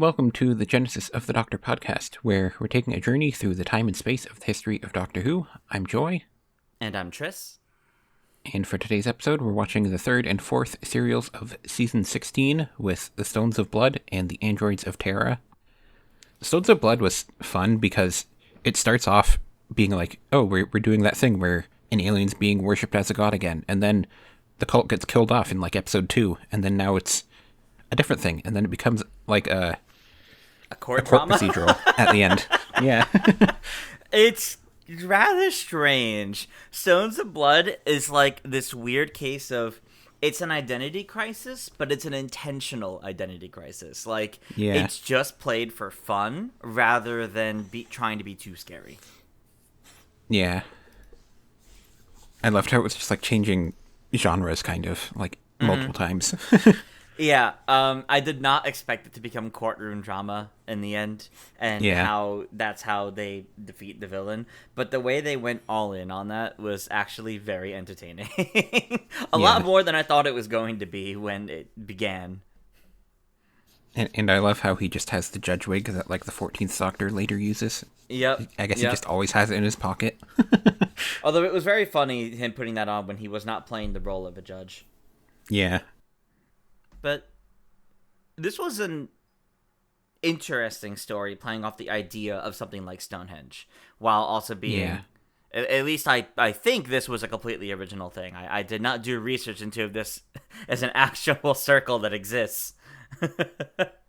Welcome to the Genesis of the Doctor podcast, where we're taking a journey through the time and space of the history of Doctor Who. I'm Joy. And I'm Tris. And for today's episode, we're watching the third and fourth serials of Season 16 with The Stones of Blood and The Androids of Terra. The Stones of Blood was fun because it starts off being like, oh, we're doing that thing where an alien's being worshipped as a god again, and then the cult gets killed off in like episode 2, and then now it's a different thing, and then it becomes like a court procedural at the end. Yeah. It's rather strange. Stones of Blood is like this weird case of it's an identity crisis, but it's an intentional identity crisis. Like, It's just played for fun rather than trying to be too scary. Yeah. I loved how it was just like changing genres kind of like multiple times. Yeah, I did not expect it to become courtroom drama in the end, and that's how they defeat the villain. But the way they went all in on that was actually very entertaining. A lot more than I thought it was going to be when it began. And I love how he just has the judge wig that like the 14th Doctor later uses. Yep. I guess he just always has it in his pocket. Although it was very funny him putting that on when he was not playing the role of a judge. Yeah. But this was an interesting story playing off the idea of something like Stonehenge, while also being... Yeah. At least I think this was a completely original thing. I did not do research into if this as an actual circle that exists.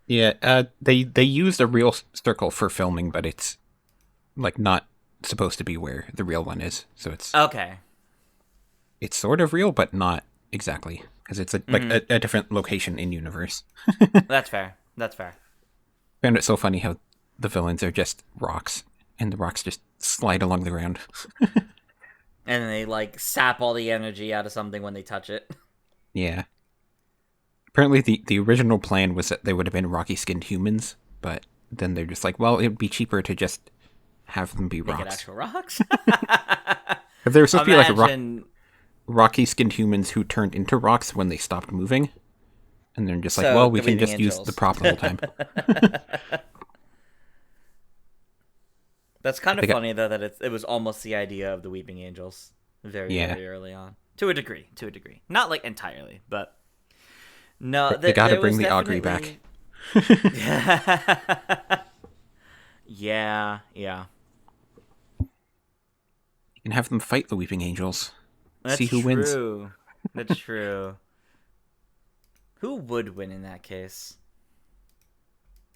Yeah, they used a real circle for filming, but it's like not supposed to be where the real one is. So it's... Okay. It's sort of real, but not exactly. Because it's a different location in universe. That's fair. That's fair. I found it so funny how the villains are just rocks, and the rocks just slide along the ground. And they, like, sap all the energy out of something when they touch it. Yeah. Apparently the original plan was that they would have been rocky-skinned humans, but then they're just like, well, it would be cheaper to just have them be rocks. Make it actual rocks? If they were supposed to be like a rocky-skinned humans who turned into rocks when they stopped moving. And they're just like, well, we can just use the prop the whole time. That's kind of funny, though, that it was almost the idea of the Weeping Angels very early on. To a degree. Not, like, entirely, but... No, they gotta bring the augury back. Yeah. You can have them fight the Weeping Angels. That's See who wins. That's true. Who would win in that case?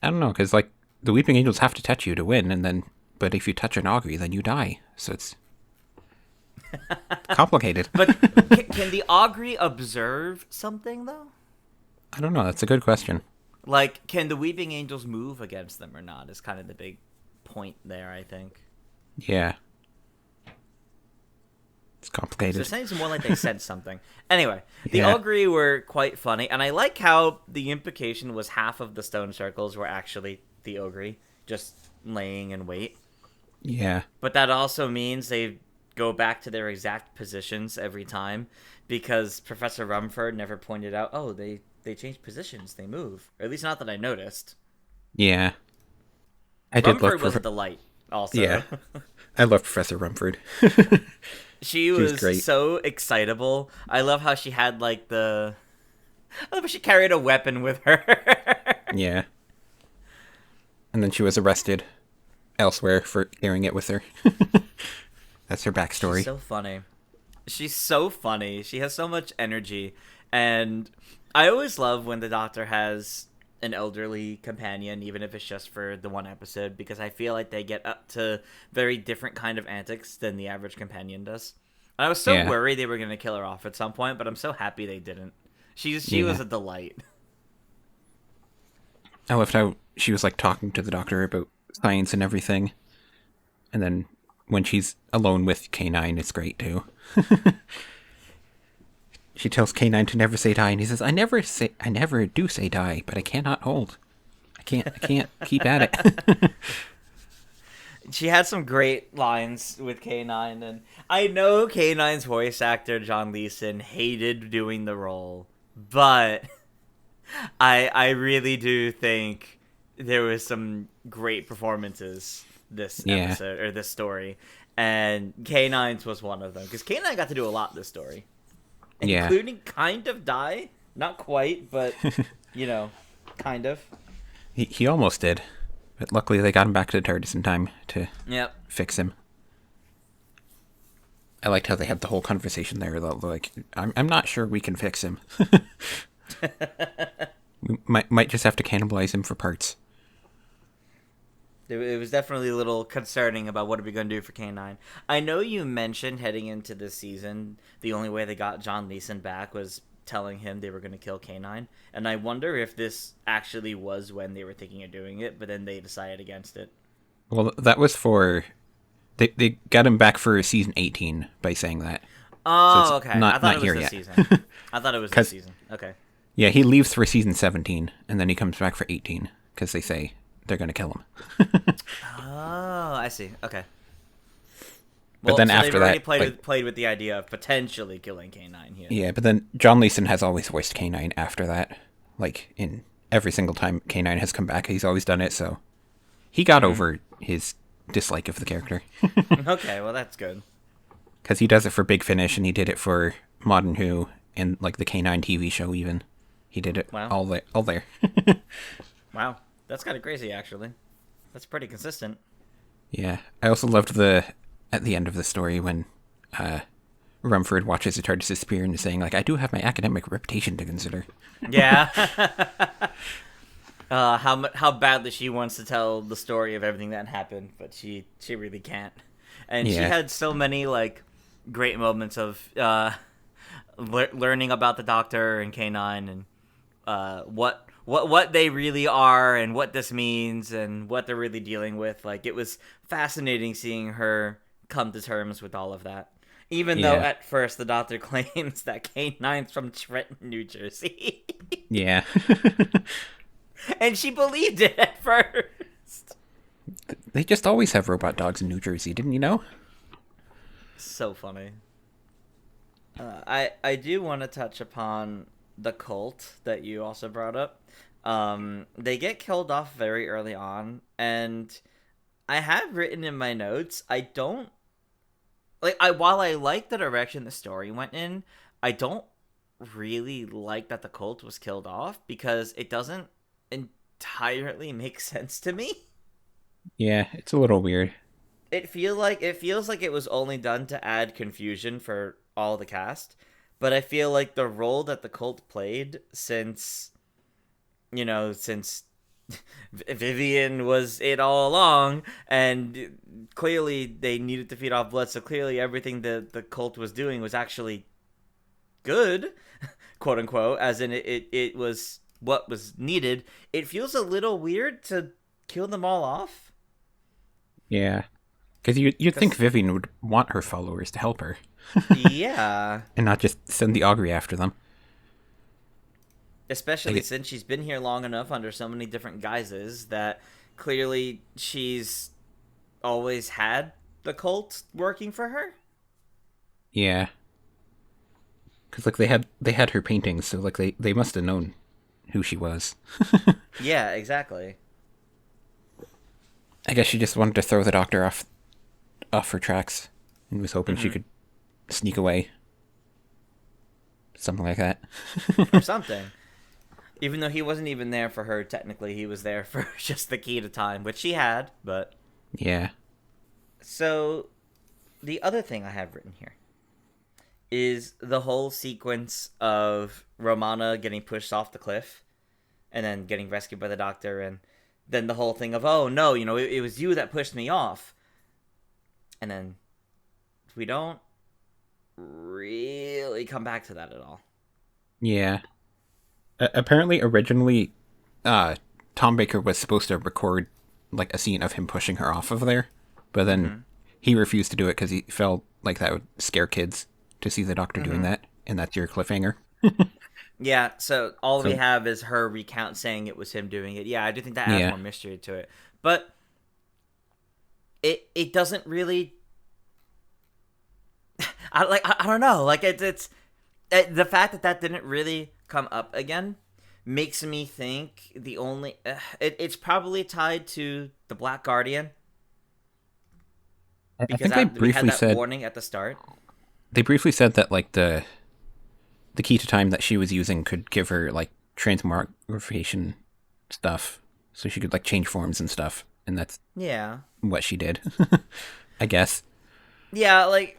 I don't know, because like the Weeping Angels have to touch you to win, but if you touch an augury, then you die. So it's complicated. But can the augury observe something though? I don't know. That's a good question. Like, can the Weeping Angels move against them or not? Is kind of the big point there, I think. Yeah. It's complicated. So it seems more like they said something. Anyway, the augury were quite funny, and I like how the implication was half of the stone circles were actually the augury, just laying in wait. Yeah. But that also means they go back to their exact positions every time, because Professor Rumford never pointed out, oh, they changed positions, they move. Or at least not that I noticed. Yeah. Rumford was a delight, also. Yeah. I love Professor Rumford. She was great. So excitable. I love how she had, like, I love how she carried a weapon with her. Yeah. And then she was arrested elsewhere for carrying it with her. That's her backstory. She's so funny. She has so much energy. And I always love when the Doctor has an elderly companion, even if it's just for the one episode, because I feel like they get up to very different kind of antics than the average companion does. And I was so worried they were going to kill her off at some point, but I'm so happy they didn't. She was a delight. I loved how she was like talking to the Doctor about science and everything. And then when she's alone with K9, it's great too. She tells K9 to never say die, and he says, I never do say die, but I cannot hold. I can't keep at it. She had some great lines with K9, and I know K9's voice actor, John Leeson, hated doing the role, but I really do think there was some great performances this Yeah. episode or this story, and K9's was one of them because K9 got to do a lot this story, Yeah. including kind of die, not quite, but kind of. He almost did, but luckily they got him back to the TARDIS in time to Yep. fix him. I liked how they had the whole conversation there. Like, I'm not sure we can fix him. We might just have to cannibalize him for parts. It was definitely a little concerning about what are we going to do for K9. I know you mentioned heading into this season, the only way they got John Leeson back was telling him they were going to kill K9. And I wonder if this actually was when they were thinking of doing it, but then they decided against it. Well, that was for... They got him back for season 18 by saying that. Oh, so okay. Not, I thought not it was here this yet. season. I thought it was this season. Okay. Yeah, he leaves for season 17, and then he comes back for 18, because they say they're going to kill him. Oh, I see. Okay. But then after they've already that... played with the idea of potentially killing K9 here. Yeah, but then John Leeson has always voiced K9 after that. Like, in every single time K9 has come back, he's always done it, so... He got over his dislike of the character. Okay, well, that's good. Because he does it for Big Finish, and he did it for Modern Who, and, like, the K9 TV show, even. He did it all there. Wow. That's kind of crazy, actually. That's pretty consistent. Yeah. I also loved at the end of the story when Rumford watches the TARDIS disappear and is saying, like, I do have my academic reputation to consider. Yeah. How badly she wants to tell the story of everything that happened, but she really can't. And she had so many, like, great moments of learning about the Doctor and K9 and what they really are and what this means and what they're really dealing with. Like, it was fascinating seeing her come to terms with all of that. Even though at first the Doctor claims that K9's from Trenton, New Jersey. Yeah. And she believed it at first. They just always have robot dogs in New Jersey, didn't you know? So funny. I do want to touch upon the cult that you also brought up. They get killed off very early on, and I have written in my notes, I don't... while I like the direction the story went in, I don't really like that the cult was killed off, because it doesn't entirely make sense to me. Yeah, it's a little weird. It feels like it was only done to add confusion for all the cast, but I feel like the role that the cult played since Vivian was it all along, and clearly they needed to feed off blood, so clearly everything that the cult was doing was actually good, quote unquote, as in it was what was needed. It feels a little weird to kill them all off. Yeah. Because you'd think Vivian would want her followers to help her. Yeah. And not just send the augury after them. Especially since she's been here long enough under so many different guises that clearly she's always had the cult working for her. Yeah. Because, like, they had her paintings, so, like, they must have known who she was. Yeah, exactly. I guess she just wanted to throw the Doctor off her tracks and was hoping she could sneak away. Something like that. Or something. Even though he wasn't even there for her, technically he was there for just the key to time, which she had, but... Yeah. So, the other thing I have written here is the whole sequence of Romana getting pushed off the cliff and then getting rescued by the Doctor, and then the whole thing of, oh no, it was you that pushed me off. And then we don't really come back to that at all. Yeah. Apparently, originally, Tom Baker was supposed to record, like, a scene of him pushing her off of there, but then he refused to do it because he felt like that would scare kids to see the Doctor doing that, and that's your cliffhanger. Yeah, so all we have is her recount saying it was him doing it. Yeah, I do think that adds more mystery to it. But it doesn't really... I don't know. Like, it's the fact that didn't really come up again makes me think the only it's probably tied to the Black Guardian I because think they we had briefly that said warning at the start. that like the key to time that she was using could give her like transmogrification stuff, so she could like change forms and stuff, and that's Yeah. what she did. I guess. Yeah, like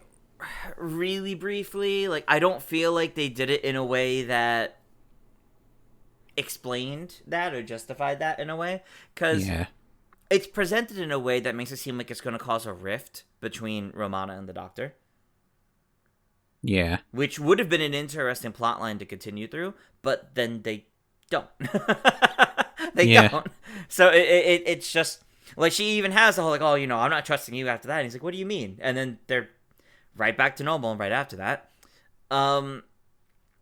really briefly, like I don't feel like they did it in a way that explained that or justified that in a way cuz Yeah. it's presented in a way that makes it seem like it's going to cause a rift between Romana and the Doctor, Yeah. which would have been an interesting plotline to continue through, but then they don't. They Yeah. don't. So it's just like she even has the whole like, oh, you know, I'm not trusting you after that. And he's like, what do you mean? And then they're right back to normal right after that.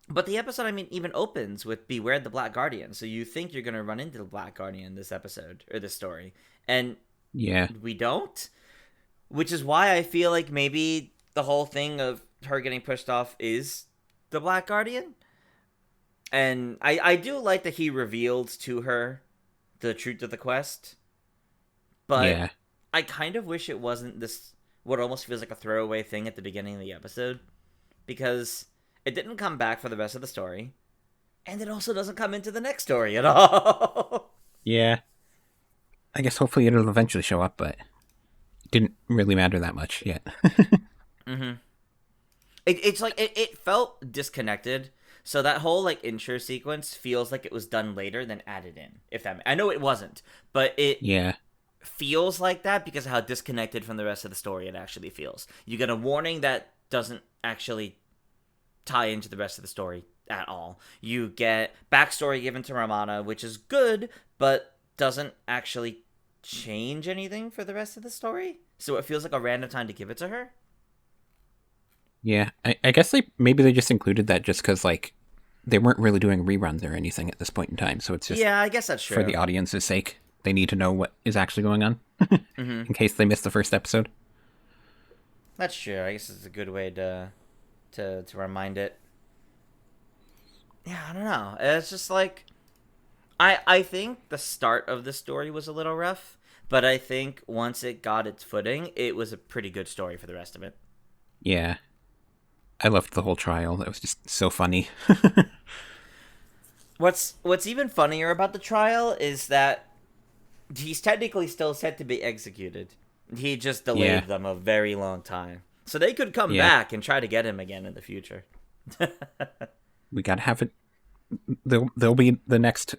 But the episode, I mean, even opens with "Beware the Black Guardian," so you think you're gonna run into the Black Guardian this episode or this story, and Yeah. we don't. Which is why I feel like maybe the whole thing of her getting pushed off is the Black Guardian. And I do like that he revealed to her the truth of the quest, but Yeah. I kind of wish it wasn't this, what almost feels like a throwaway thing at the beginning of the episode, because it didn't come back for the rest of the story, and it also doesn't come into the next story at all. Yeah. I guess hopefully it'll eventually show up, but it didn't really matter that much yet. Mm-hmm. It's like it felt disconnected. So that whole like intro sequence feels like it was done later than added in. If that, I know it wasn't, but it Yeah. feels like that because of how disconnected from the rest of the story it actually feels. You get a warning that doesn't actually tie into the rest of the story at all. You get backstory given to Romana, which is good, but doesn't actually change anything for the rest of the story. So it feels like a random time to give it to her. Yeah. I guess maybe they just included that just because like they weren't really doing reruns or anything at this point in time, so it's just Yeah, I guess that's true. for the audience's sake. They need to know what is actually going on in case they missed the first episode. That's true. I guess it's a good way to remind it. Yeah, I don't know. It's just like I think the start of the story was a little rough, but I think once it got its footing, it was a pretty good story for the rest of it. Yeah. I loved the whole trial. That was just so funny. What's even funnier about the trial is that he's technically still set to be executed. He just delayed them a very long time. So they could come back and try to get him again in the future. We gotta have it. They'll be the next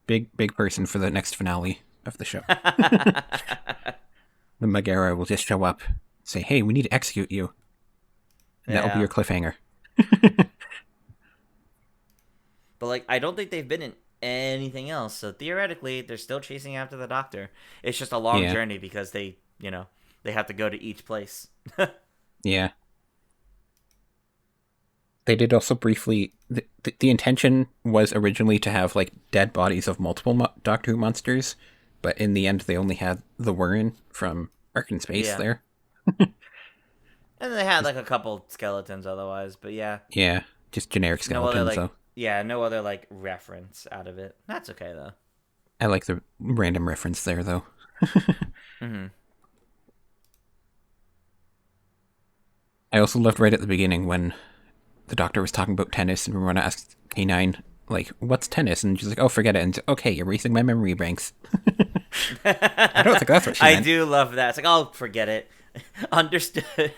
big person for the next finale of the show. The Megara will just show up, say, "Hey, we need to execute you." And that'll be your cliffhanger. But like, I don't think they've been in anything else. So theoretically, they're still chasing after the Doctor. It's just a long journey because they have to go to each place. Yeah. They did also briefly. The intention was originally to have like dead bodies of multiple Doctor Who monsters, but in the end, they only had the Warren from Ark in Space there. And they had like a couple skeletons otherwise, but yeah. Yeah, just generic skeletons, though. Yeah, no other like reference out of it. That's okay though. I like the random reference there, though. I also loved right at the beginning when the Doctor was talking about tennis and Romana asked K9, like, what's tennis? And she's like, oh, forget it. And okay, erasing my memory banks. I don't think that's what she meant. I do love that. It's like, oh, forget it. Understood.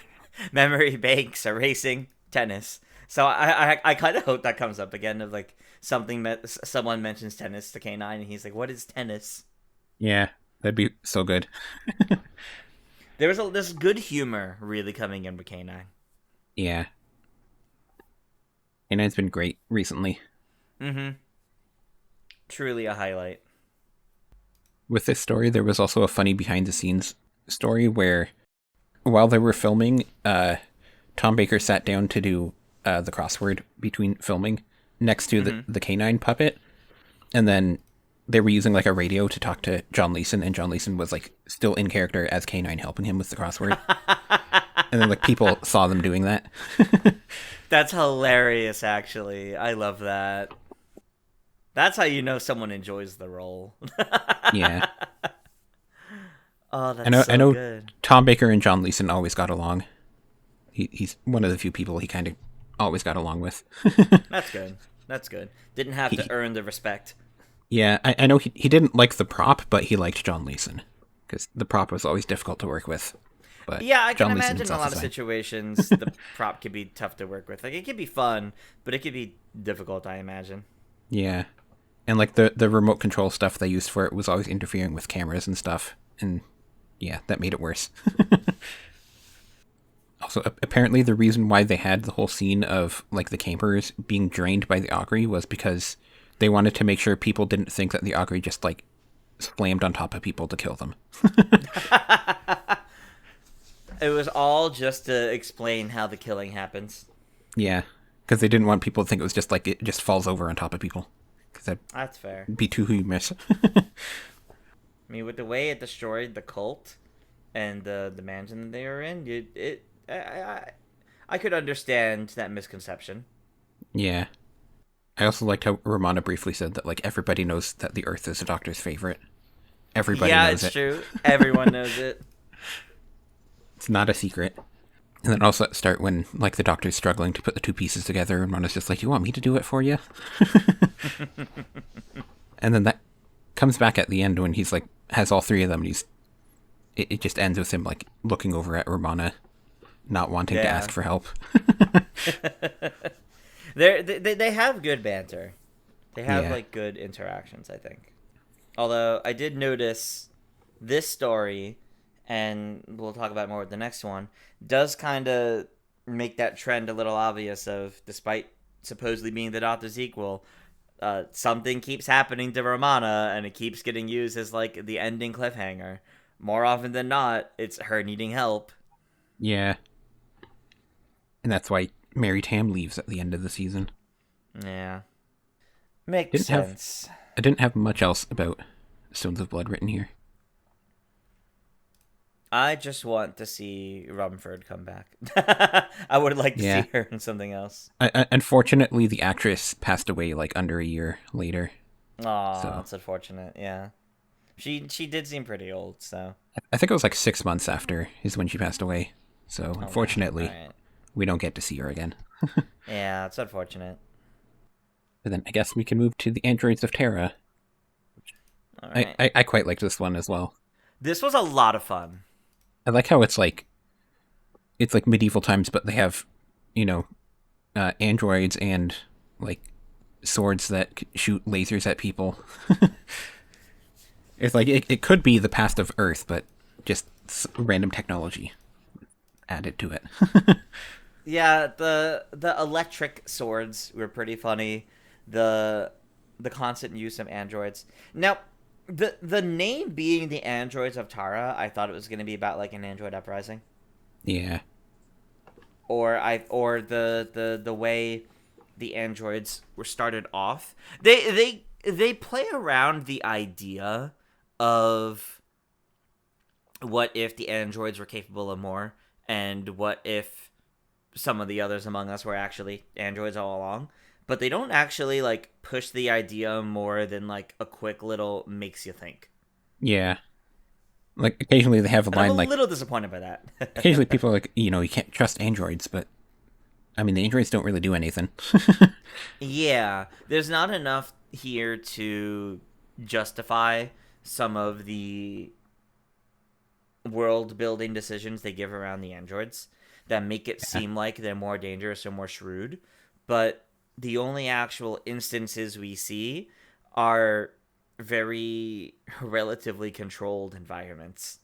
Memory banks, erasing, tennis. So I kind of hope that comes up again of like someone mentions tennis to K9 and he's like, what is tennis? Yeah, that'd be so good. There was this good humor really coming in with K9. Yeah. K9's been great recently. Truly a highlight. With this story, there was also a funny behind-the-scenes story where while they were filming, Tom Baker sat down to do the crossword between filming next to the K9 puppet, and then they were using like a radio to talk to John Leeson, and John Leeson was like still in character as K9 helping him with the crossword. And then like people saw them doing that. That's hilarious, actually. I love that. That's how you know someone enjoys the role. Yeah. Oh, I that's know I so know good. Tom Baker and John Leeson always got along. He's one of the few people he kind of always got along with. That's good. That's good. Didn't have to he, earn the respect. yeah, I know he didn't like the prop, but he liked John Leeson because the prop was always difficult to work with. But Yeah, I can John Leeson imagine in a himself lot is of fine. situations the prop could be tough to work with. Like it could be fun, but it could be difficult, I imagine. Yeah, and like the remote control stuff they used for it was always interfering with cameras and stuff, and yeah, that made it worse. Also, apparently the reason why they had the whole scene of like the campers being drained by the augury was because they wanted to make sure people didn't think that the augury just like slammed on top of people to kill them. It was all just to explain how the killing happens. Yeah, because they didn't want people to think it was just like it just falls over on top of people, because that'd That's fair. be too humorous. I mean, with the way it destroyed the cult and the mansion that they were in, I could understand that misconception. Yeah, I also liked how Romana briefly said that like everybody knows that the Earth is the Doctor's favorite. Everybody Yeah, knows it's it. true. Everyone knows it. It's not a secret. And then also at the start when like the Doctor's struggling to put the two pieces together, and Rona's just like, "You want me to do it for you?" And then that comes back at the end when he's like has all three of them. And it just ends with him like looking over at Romana, not wanting to Yeah. ask for help. They have good banter. They have Yeah, like good interactions, I think. Although I did notice this story, and we'll talk about more with the next one, does kind of make that trend a little obvious of, despite supposedly being the Doctor's equal, something keeps happening to Romana, and it keeps getting used as like the ending cliffhanger. More often than not, it's her needing help. yeah, and that's why Mary Tam leaves at the end of the season. Yeah, makes Didn't have sense. I didn't have much else about Stones of Blood written here. I just want to see Rumford come back. I would like to Yeah, see her in something else. unfortunately, the actress passed away like under a year later. Aw, So that's unfortunate. Yeah, she did seem pretty old. So. I think it was like 6 months after is when she passed away. So Oh wow. All unfortunately, right. we don't get to see her again. Yeah, it's unfortunate. But then I guess we can move to the Androids of Terra. All I, right. I, I quite liked this one as well. This was a lot of fun. I like how it's like medieval times, but they have, you know, androids and like swords that shoot lasers at people. It's like it could be the past of Earth, but just random technology added to it. Yeah, the electric swords were pretty funny. The the constant use of androids. Now, the name being the androids of Tara, I thought it was going to be about like an android uprising, Yeah, or the way the androids were started off. They play around the idea of what if the androids were capable of more, and what if some of the others among us were actually androids all along. But they don't actually like push the idea more than like a quick little makes you think. yeah. Like occasionally they have a And I'm a line like little disappointed by occasionally that. people are like, you can't trust androids, but I mean the androids don't really do anything. Yeah, there's not enough here to justify some of the world building decisions they give around the androids that make it Yeah, seem like they're more dangerous or more shrewd. But the only actual instances we see are very relatively controlled environments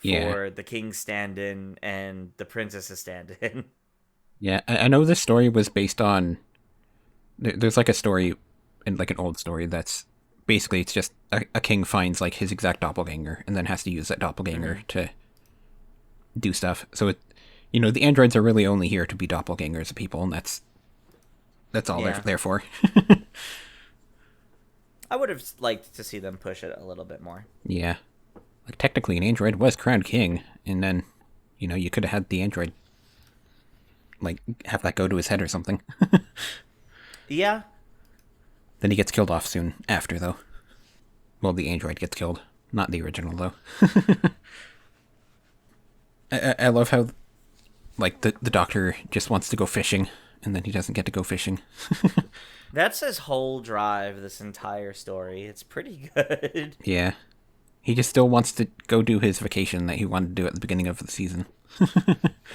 yeah, for the king's stand-in and the princess's stand-in. yeah. I know this story was based on there's like a story and like an old story that's basically it's just a king finds like his exact doppelganger and then has to use that doppelganger Hmm. to do stuff. So the androids are really only here to be doppelgangers of people, and that's all they're Yeah, there for. I would have liked to see them push it a little bit more. Yeah, like technically an android was crowned king, and then you could have had the android like have that go to his head or something. Yeah, Then he gets killed off soon after, though. Well, the android gets killed. Not the original, though. I love how, like, the doctor just wants to go fishing, and then he doesn't get to go fishing. That's his whole drive, this entire story. It's pretty good. Yeah. He just still wants to go do his vacation that he wanted to do at the beginning of the season.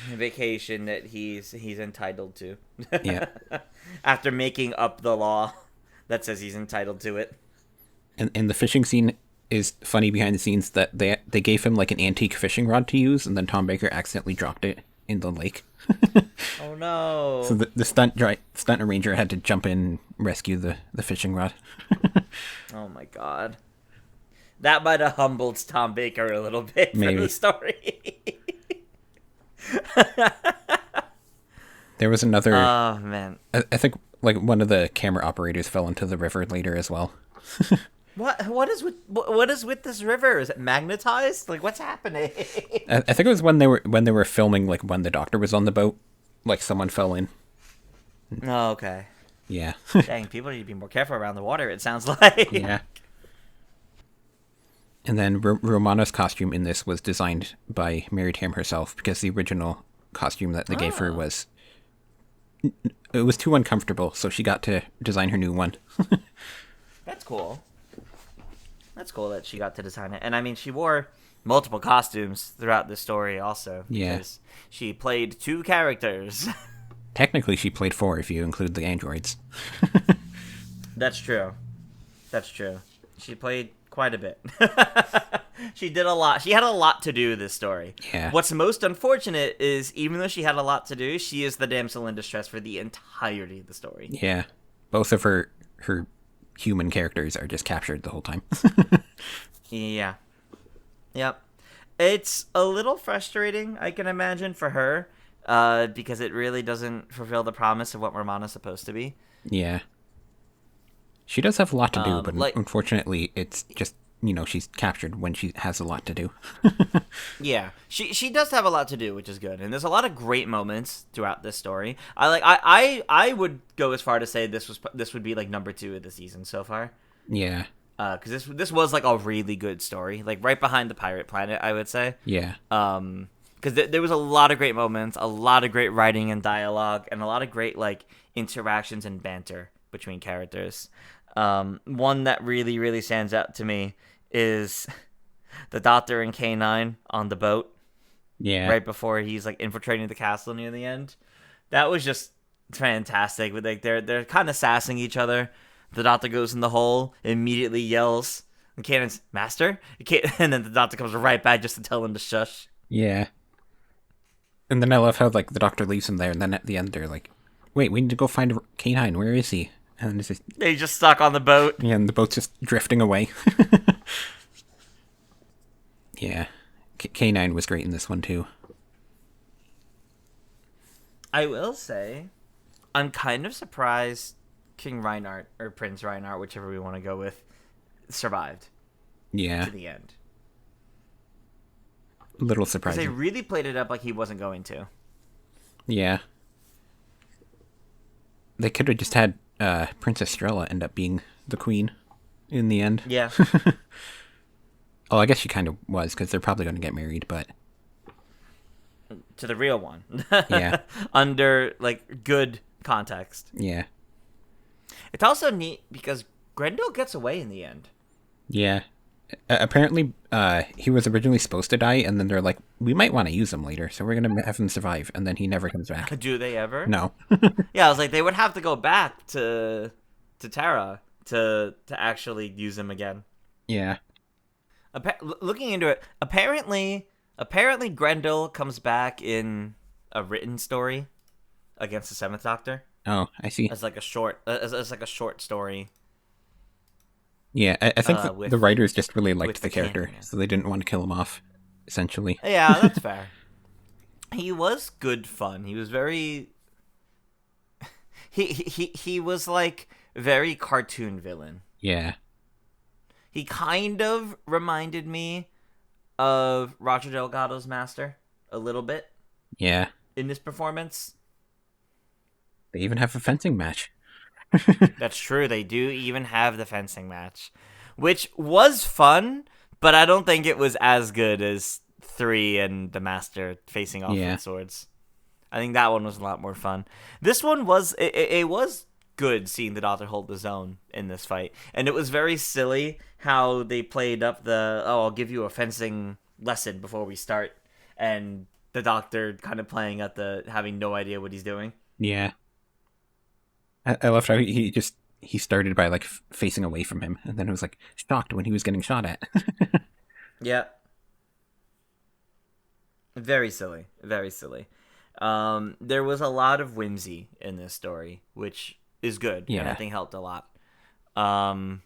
Vacation that he's entitled to. Yeah. After making up the law that says he's entitled to it. And the fishing scene is funny behind the scenes that they gave him like an antique fishing rod to use, and then Tom Baker accidentally dropped it in the lake. Oh no. So the stunt arranger had to jump in and rescue the fishing rod. Oh my god. That might have humbled Tom Baker a little bit for Maybe. the story. There was another... Oh, man. I think like one of the camera operators fell into the river later as well. What is with this river? Is it magnetized? Like, what's happening? I think it was when they were filming, like when the doctor was on the boat, like someone fell in. Oh, okay. Yeah. Dang, people need to be more careful around the water, it sounds like. Yeah. And then Romana's costume in this was designed by Mary Tam herself, because the original costume that they gave her was... It was too uncomfortable, so she got to design her new one. That's cool. That's cool that she got to design it. And I mean, she wore multiple costumes throughout this story also. Yeah. Because she played 2 characters. Technically, she played 4 if you include the androids. That's true. That's true. She played quite a bit. She did a lot. She had a lot to do this story. Yeah. What's most unfortunate is, even though she had a lot to do, she is the damsel in distress for the entirety of the story. Yeah. Both of her human characters are just captured the whole time. Yeah. Yep. It's a little frustrating, I can imagine, for her, because it really doesn't fulfill the promise of what Romana's supposed to be. Yeah. She does have a lot to do, but like- unfortunately, it's just, she's captured when she has a lot to do. Yeah, she does have a lot to do, which is good, and there's a lot of great moments throughout this story. I would go as far to say this would be like number 2 of the season so far. Yeah. Because this was like a really good story, like right behind the Pirate Planet, I would say. Yeah. Because there was a lot of great moments, a lot of great writing and dialogue, and a lot of great like interactions and banter between characters. One that really, really stands out to me is the Doctor and K9 on the boat. Yeah. Right before he's like infiltrating the castle near the end. That was just fantastic. But like they're kind of sassing each other. The Doctor goes in the hole, immediately yells, and Kanan's Master? And then the Doctor comes right back just to tell him to shush. Yeah. And then I love how like the Doctor leaves him there, and then at the end they're like, "Wait, we need to go find K9. Where is he?" And it's just, They just stuck on the boat. yeah, and the boat's just drifting away. Yeah. K9 was great in this one, too. I will say, I'm kind of surprised King Reinhardt, or Prince Reinhardt, whichever we want to go with, survived Yeah. to the end. A little Because surprising. they really played it up like he wasn't going to. Yeah. They could have just had Princess Estrella end up being the queen in the end. Yeah. Oh, I guess she kind of was, because they're probably going to get married, but... To the real one. Yeah. Under, like, good context. Yeah. It's also neat because Grendel gets away in the end. Yeah. Apparently, he was originally supposed to die, and then they're like, we might want to use him later, so we're going to have him survive, and then he never comes back. Do they ever? No. Yeah, I was like, they would have to go back to Terra to actually use him again. Yeah. Looking into it, apparently Grendel comes back in a written story against the Seventh Doctor Oh, I see. as like a short, as like a short story. Yeah, I think the writers just really liked with the the character, canon, yeah. so they didn't want to kill him off, essentially. Yeah, that's fair. He was good fun. He was very. He was like very cartoon villain. Yeah. He kind of reminded me of Roger Delgado's Master a little bit Yeah. in this performance. They even have a fencing match. That's true. They do even have the fencing match, which was fun, but I don't think it was as good as 3 and the Master facing off Yeah. with swords. I think that one was a lot more fun. This one was it was good seeing the Doctor hold the zone in this fight, and it was very silly how they played up the I'll give you a fencing lesson before we start, and the Doctor kind of playing at the having no idea what he's doing. Yeah. I loved how he started by like facing away from him, and then it was like shocked when he was getting shot at. Yeah, very silly, very silly. There was a lot of whimsy in this story, which is good, and I Yeah. think helped a lot. Um,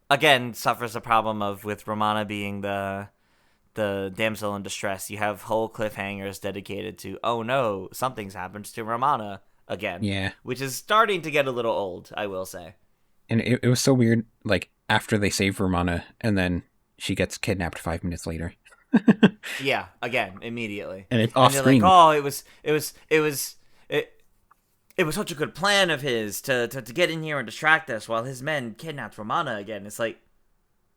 Again, suffers a problem of with Romana being the damsel in distress. You have whole cliffhangers dedicated to, oh no, something's happened to Romana again, Yeah. which is starting to get a little old, I will say. And it was so weird, like after they save Romana and then she gets kidnapped 5 minutes later. Yeah, again, immediately, And it's and off they're like, screen. oh, it was such a good plan of his to get in here and distract us while his men kidnapped Romana again. It's like,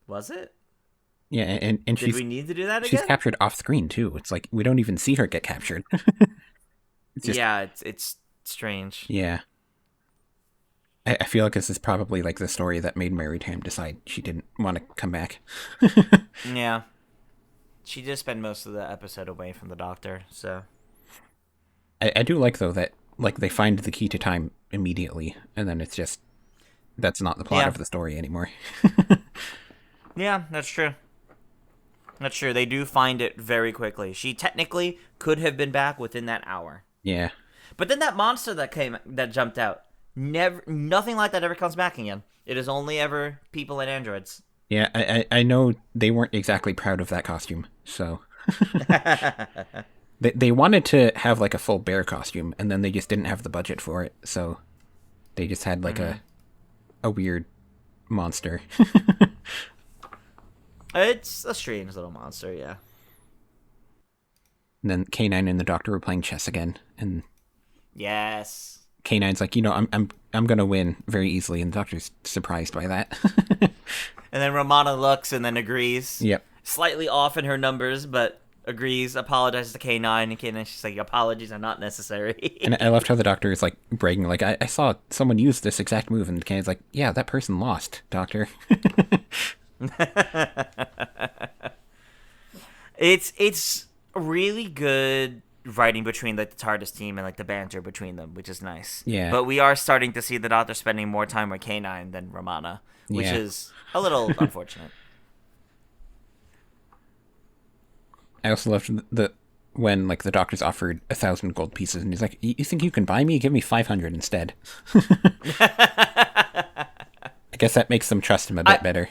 was it? Yeah, and Did we need to do that she's again? captured off screen too. It's like we don't even see her get captured. It's just Yeah, it's strange. yeah. I feel like this is probably like the story that made Mary Tam decide she didn't want to come back. Yeah, she did spend most of the episode away from the Doctor, so I do like though that like they find the key to time immediately, and then it's just that's not the plot yeah, of the story anymore. yeah, that's true. That's true. They do find it very quickly. She technically could have been back within that hour. Yeah, But then that monster that jumped out, nothing like that ever comes back again. It is only ever people and androids. yeah. I know they weren't exactly proud of that costume, so they wanted to have like a full bear costume, and then they just didn't have the budget for it, so they just had like a weird monster. It's a strange little monster, yeah. And then K9 and the Doctor were playing chess again, and Yes. K9's like, I'm gonna win very easily, and the Doctor's surprised by that. And then Romana looks and then agrees. Yep. Slightly off in her numbers, but agrees, apologizes to K9, and K9, she's like, apologies are not necessary. And I loved how the Doctor is like bragging, like, I saw someone use this exact move, and K9's like, yeah, that person lost, Doctor. It's really good writing between like the TARDIS team and like the banter between them, which is nice. Yeah. But we are starting to see the Doctor spending more time with K9 than Romana, which Yeah. is a little unfortunate. I also loved the when like the Doctor's offered 1,000 gold pieces, and he's like, you think you can buy me? Give me 500 instead. I guess that makes them trust him a bit better.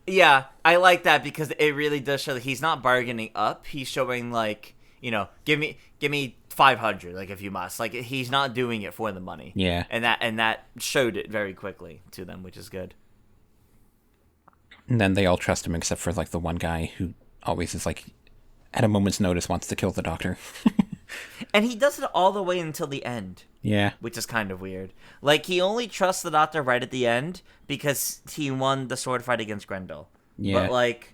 Yeah, I like that because it really does show that he's not bargaining up. He's showing like, give me 500, like if you must. Like he's not doing it for the money. Yeah. And that showed it very quickly to them, which is good. And then they all trust him except for like the one guy who always is like, at a moment's notice, wants to kill the Doctor. And he does it all the way until the end, Yeah. which is kind of weird. Like he only trusts the Doctor right at the end because he won the sword fight against Grendel. Yeah. But like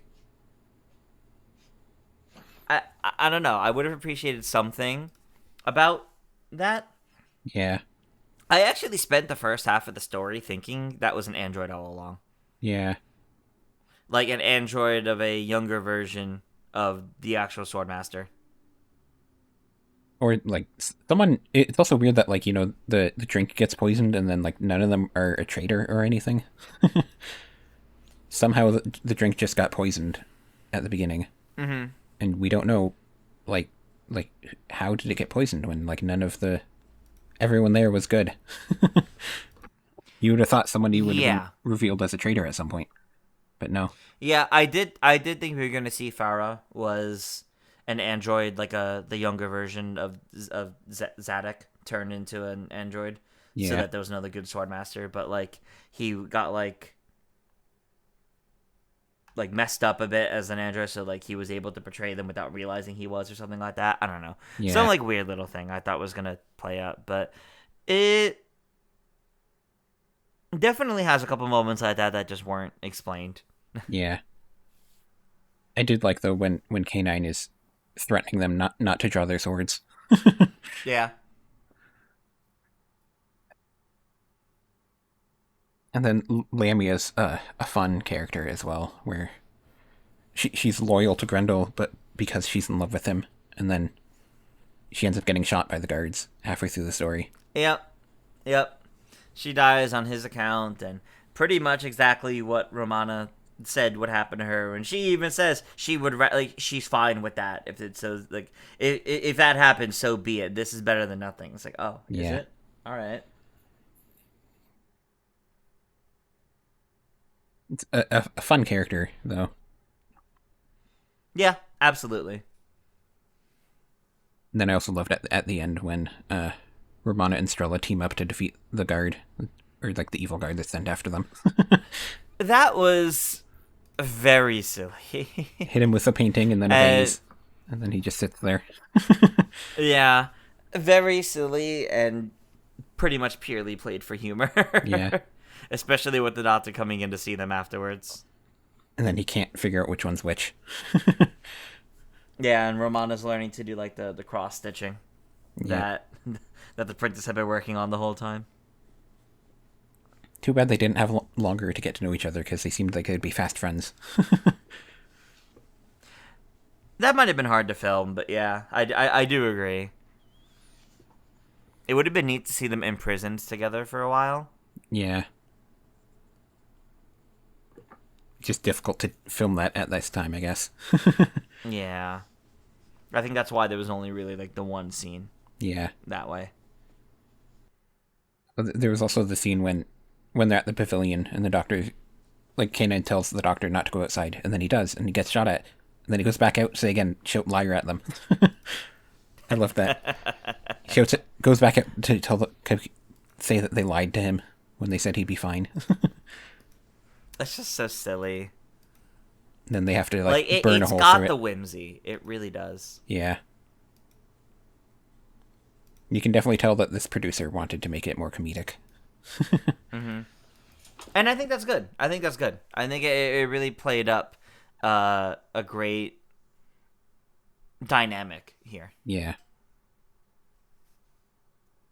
I don't know. I would have appreciated something about that. Yeah. I actually spent the first half of the story thinking that was an android all along. Yeah. Like an android of a younger version of the actual Swordmaster. Or like someone, it's also weird that like, the drink gets poisoned and then like none of them are a traitor or anything. Somehow the drink just got poisoned at the beginning. Mm-hmm. And we don't know like how did it get poisoned when like none of everyone there was good. You would have thought somebody would have been revealed as a traitor at some point. But no. Yeah, I did think we were going to see Farah was an android, like the younger version of Zadok turned into an android, so that there was another good Swordmaster. But like he got like messed up a bit as an android, so like he was able to portray them without realizing he was, or something like that. I don't know, some like weird little thing I thought was gonna play out, but it Definitely has a couple moments like that just weren't explained. Yeah. I did like, though, when K9 is threatening them not to draw their swords. Yeah. And then Lamia's a fun character as well, where she's loyal to Grendel, but because she's in love with him, and then she ends up getting shot by the guards halfway through the story. Yep. Yep. She dies on his account, and pretty much exactly what Romana said would happen to her. And she even says she would she's fine with that if it's so like if that happens, so be it. This is better than nothing. It's like, oh, is Yeah. it? All right. It's a fun character, though. Yeah, absolutely. And then I also loved at the end when Romana and Strella team up to defeat the guard, or like the evil guard that's sent after them. That was very silly. Hit him with a painting and then a vase, and then he just sits there. Yeah, very silly and pretty much purely played for humor. Yeah. Especially with the doctor coming in to see them afterwards. And then he can't figure out which one's which. Yeah, and Romana's learning to do like the cross stitching Yeah. that the princess had been working on the whole time. Too bad they didn't have longer to get to know each other, because they seemed like they'd be fast friends. That might have been hard to film, but yeah, I do agree. It would have been neat to see them imprisoned together for a while. Yeah. Just difficult to film that at this time, I guess. Yeah. I think that's why there was only really like the one scene Yeah. that way. There was also the scene when they're at the pavilion and the doctor, like, K9 tells the doctor not to go outside, and then he does, and he gets shot at, and then he goes back out to say again, shout liar at them. I love that. Shouts it, goes back out to say that they lied to him when they said he'd be fine. That's just so silly. Then they have to burn a it's hole got through the it. whimsy. It really does. Yeah. You can definitely tell that this producer wanted to make it more comedic. Mm-hmm. And I think that's good. I think it really played up a great dynamic here. Yeah.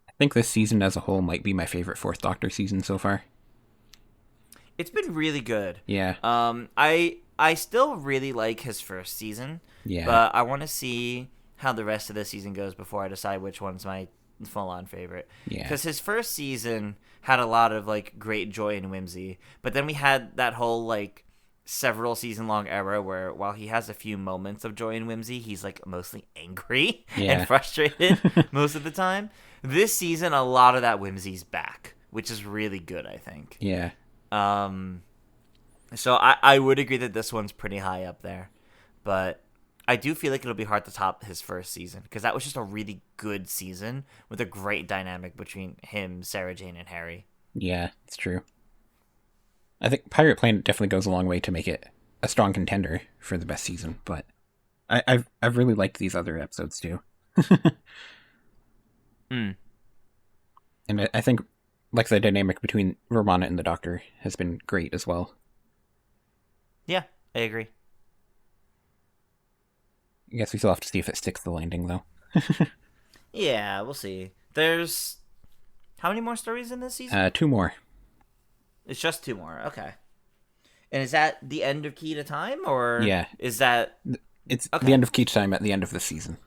I think this season as a whole might be my favorite Fourth Doctor season so far. It's been really good. Yeah. I still really like his first season. Yeah. But I want to see how the rest of the season goes before I decide which one's my full-on favorite. Yeah. Because his first season had a lot of like great joy and whimsy, but then we had that whole like several season-long era where while he has a few moments of joy and whimsy, he's like mostly angry and frustrated most of the time. This season, a lot of that whimsy's back, which is really good, I think. Yeah. So I would agree that this one's pretty high up there, but I do feel like it'll be hard to top his first season, because that was just a really good season with a great dynamic between him, Sarah Jane, and Harry. Yeah, it's true. I think Pirate Planet definitely goes a long way to make it a strong contender for the best season, but I've really liked these other episodes too. Mm. And I think like the dynamic between Romana and the Doctor has been great as well. Yeah, I agree. I guess we still have to see if it sticks the landing, though. Yeah, we'll see. There's how many more stories in this season? 2 more. It's just 2 more. Okay. And is that the end of Key to Time, or Yeah. is that It's Okay. the end of Keach Time at the end of the season.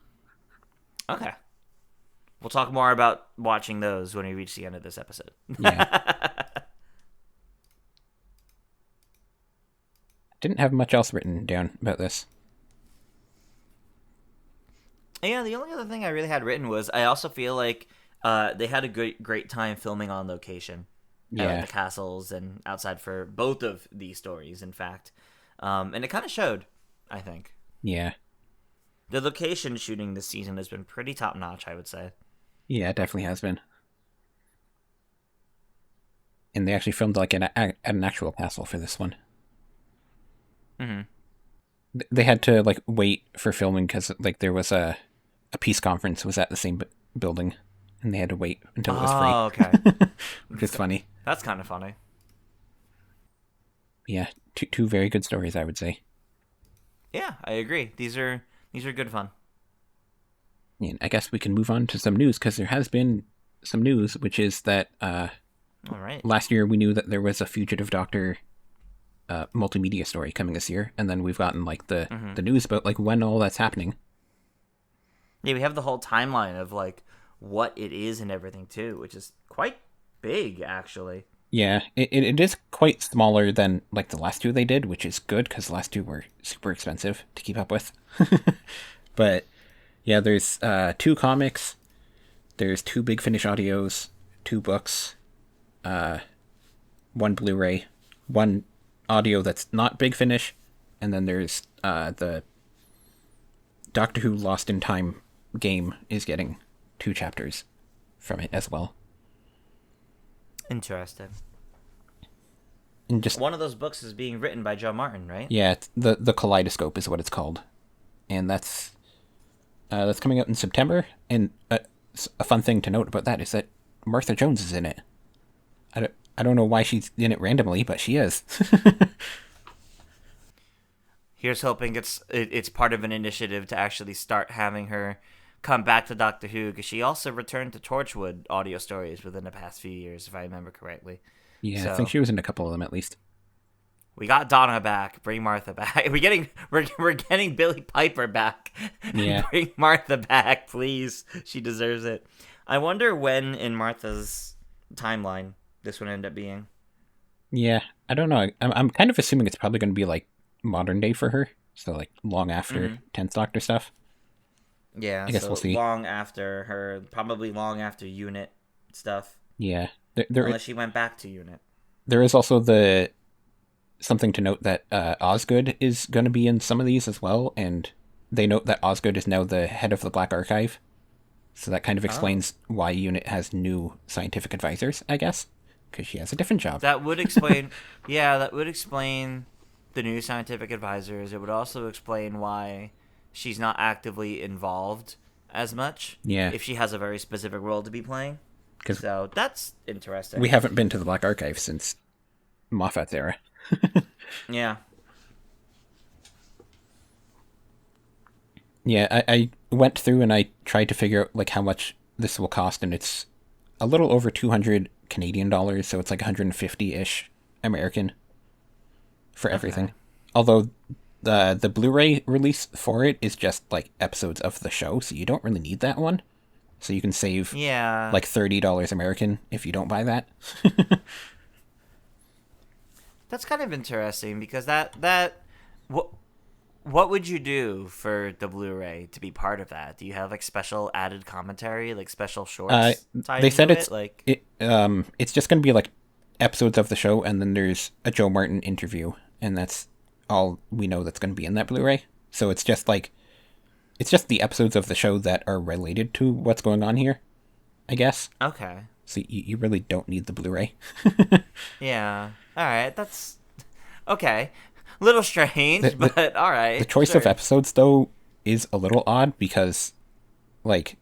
okay? We'll talk more about watching those when we reach the end of this episode. Yeah. Didn't have much else written down about this. Yeah, the only other thing I really had written was I also feel like they had a great time filming on location. At the castles and outside for both of these stories, in fact. And it kind of showed, I think. Yeah. The location shooting this season has been pretty top-notch, I would say. Yeah, it definitely has been. And they actually filmed like at an actual castle for this one. Mm-hmm. They had to like wait for filming because like there was a peace conference was at the same building, and they had to wait until it was free. Oh, okay. Which is funny. That's kind of funny. Yeah, two very good stories, I would say. Yeah, I agree. These are good fun. And I guess we can move on to some news because there has been some news, which is that All right. last year we knew that there was a Fugitive Doctor multimedia story coming this year, and then we've gotten like the news about like when all that's happening. Yeah, we have the whole timeline of like what it is and everything too, which is quite big actually. Yeah, it is quite smaller than like the last two they did, which is good because the last two were super expensive to keep up with. But yeah, there's two comics, there's two Big Finish audios, two books, one Blu-ray, one audio that's not Big Finish, and then there's the Doctor Who Lost in Time game is getting 2 chapters from it as well. Interesting. And just One of those books is being written by Joe Martin, right? yeah, the Kaleidoscope is what it's called, and that's coming out in September. And a fun thing to note about that is that Martha Jones is in it. I don't know why she's in it randomly, but she is. Here's hoping it's part of an initiative to actually start having her come back to Doctor Who, because she also returned to Torchwood audio stories within the past few years, if I remember correctly. Yeah, So I think she was in a couple of them at least. we got Donna back. Bring Martha back. We're getting Billy Piper back. Yeah. Bring Martha back, please. She deserves it. I wonder when in Martha's timeline this would end up being. Yeah, I don't know. I'm kind of assuming it's probably going to be like modern day for her, so like long after 10th Doctor stuff. Yeah, I guess so we'll see. long after her, probably long after Unit stuff. Yeah, Unless she went back to Unit. there is also the something to note that Osgood is going to be in some of these as well, and they note that Osgood is now the head of the Black Archive, so that kind of explains why Unit has new scientific advisors, I guess, because she has a different job. That would explain. Yeah, that would explain the new scientific advisors. It would also explain why she's not actively involved as much. Yeah. If she has a very specific role to be playing. 'Cause So that's interesting. we haven't been to the Black Archive since Moffat's era. Yeah. Yeah, I went through and I tried to figure out like how much this will cost, and it's a little over 200 Canadian dollars, so it's like 150-ish American for everything. Although the Blu-ray release for it is just like episodes of the show, so you don't really need that one. So you can save Yeah. like $30 American if you don't buy that. That's kind of interesting because that what would you do for the Blu-ray to be part of that? Do you have like special added commentary, like special shorts tied They into said it? Like it's just going to be like episodes of the show, and then there's a Joe Martin interview, and that's all we know that's going to be in that Blu-ray. So it's just the episodes of the show that are related to what's going on here, I guess. okay. So you really don't need the Blu-ray. Yeah. All right. That's okay. Little strange, but all right. The choice of sure. episodes, though, is a little odd because, like,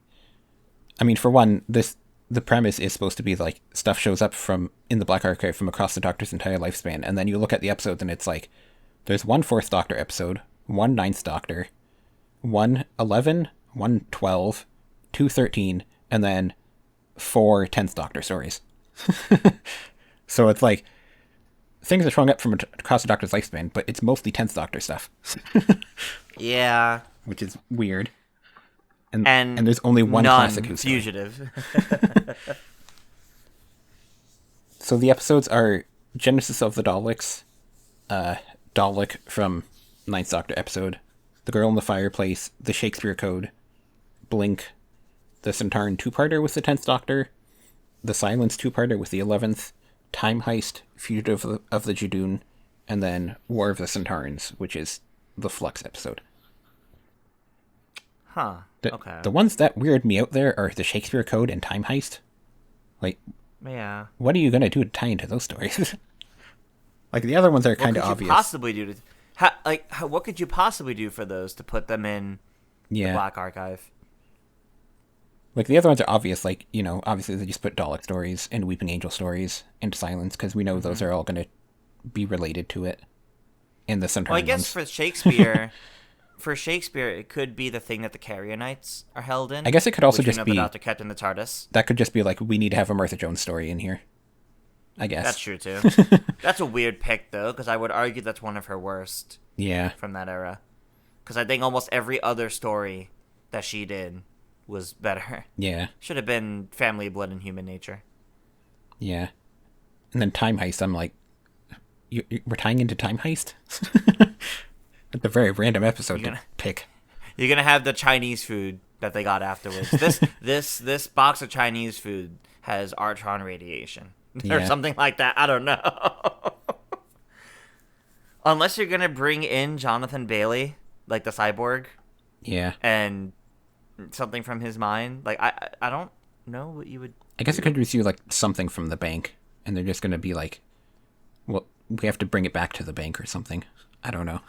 I mean, for one, the premise is supposed to be like stuff shows up from in the Black Archive from across the Doctor's entire lifespan, and then you look at the episodes and it's like there's one Fourth Doctor episode, one Ninth Doctor, 111, 112, 213, and then 4 10th Doctor stories. So it's like things are showing up from across the Doctor's lifespan, but it's mostly 10th Doctor stuff, Yeah. which is weird. And And there's only one none classic Who story. fugitive. So the episodes are Genesis of the Daleks, Dalek from Ninth Doctor episode, The Girl in the Fireplace, The Shakespeare Code, Blink, The Centauran two-parter with the 10th Doctor, The Silence two-parter with the 11th, Time Heist, Fugitive of the Judoon, and then War of the Centaurans, which is the Flux episode. Huh. Okay. The ones that weird me out there are The Shakespeare Code and Time Heist. Like, Yeah. what are you going to do to tie into those stories? Like, the other ones are kind of What could obvious. you possibly do to what could you possibly do for those to put them in the Yeah. Black Archive? Like, the other ones are obvious. Like, obviously they just put Dalek stories and Weeping Angel stories into Silence because we know those are all going to be related to it in the Centauri Well, I guess ones. for Shakespeare, it could be the thing that the Carianites are held in. I guess it could also which just we know be the Doctor kept in the TARDIS. that could just be like we need to have a Martha Jones story in here. I guess That's true too. That's a weird pick though, because I would argue that's one of her worst Yeah, from that era. Because I think almost every other story that she did was better. yeah, Should have been Family, Blood, and Human Nature. yeah. And then Time Heist. I'm like, we're tying into Time Heist. It's a very random episode to pick. You're gonna have the Chinese food that they got afterwards. This box of Chinese food has Artron radiation or Yeah. something like that. I don't know. Unless you're gonna bring in Jonathan Bailey, like the cyborg, Yeah, and something from his mind. Like I don't know what you would. I guess it could receive like something from the bank, and they're just gonna be like, well, we have to bring it back to the bank or something. I don't know.